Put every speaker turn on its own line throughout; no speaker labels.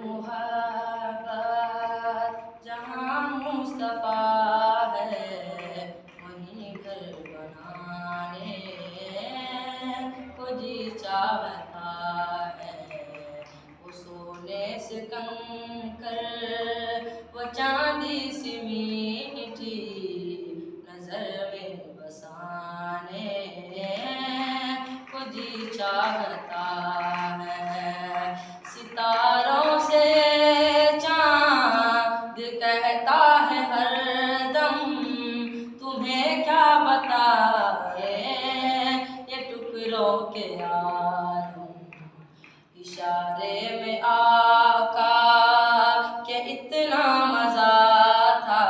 محبت جہاں مصطفیٰ ہے وہیں گھر بنانے کو جی چاہتا ہے۔ وہ سونے سے کنکر وہ چاندی سی میٹھی نظر میں بسانے کو جی چاہتا ہے۔ ستاروں سے چاند کہتا ہے ہر دم تمہیں کیا بتائے یہ ٹکڑوں کے عالم۔ اشارے میں آقا کہ اتنا مزہ تھا،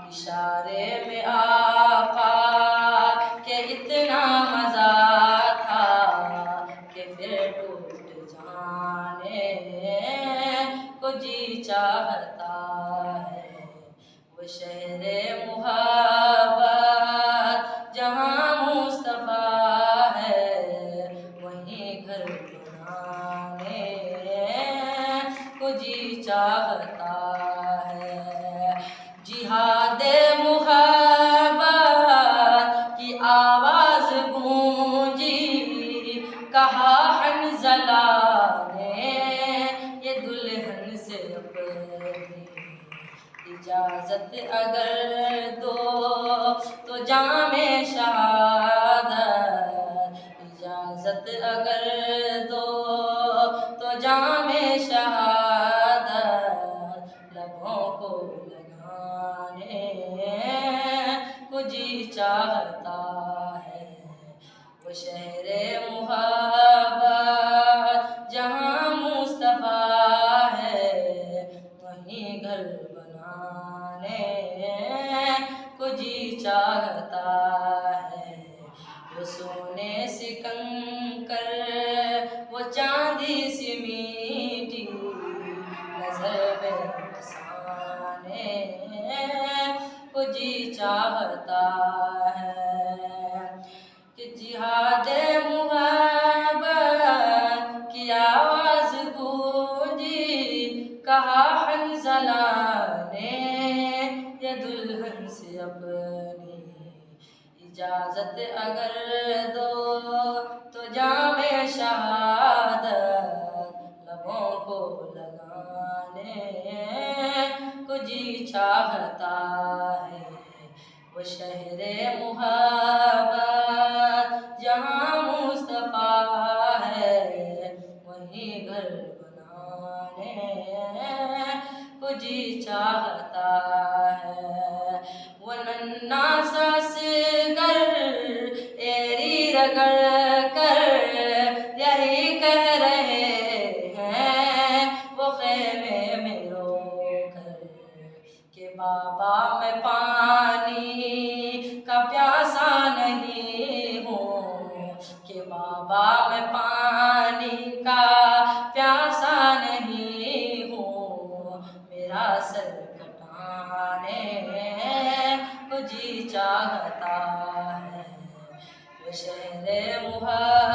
اشارے میں آقا کہ اتنا مزہ تھا کہ پھر ٹوٹ جانے کو جی چاہتا ہے۔ وہ شہر محبت جہاں مصطفیٰ ہے وہیں گھر بنانے کو جی چاہتا ہے۔ جہاد محبت کی آواز گونجی، کہا حنظلہ نے یہ دلہن سے اپنی اجازت اگر دو تو جام شہادت، اجازت اگر دو تو جام شہادت لبوں کو لگانے کو جی چاہتا ہے۔ وہ شہر محبت جہاں مصطفیٰ ہے وہیں گھر بنانے کو جی چاہتا ہے۔ وہ سونے سے کنکر وہ چاندی سی میٹھی نظر میں بسانے کو جی چاہتا ہے۔ کہ جہاد محبت کی آواز گونجی، کہا حنظلہ نے یہ دلہن سے اپنی اجازت اگر دو تو جام شہادت لبوں کو لگانے کو جی چاہتا ہے۔ وہ شہر محبت جہاں مصطفیٰ ہے وہیں گھر بنانے کو جی چاہتا ہے۔ وہ ننھا سا اصغر ایری رگڑ کر یہی کہہ رہے ہیں وہ خیمے میں رو کر کہ بابا میں پانی کا پیاسا نہیں ہوں، کہ بابا میں پانی کا پیاسا نہیں ہوں، میرا سر کٹانے کو جی چاہتا ہے۔ وہ شہر محبت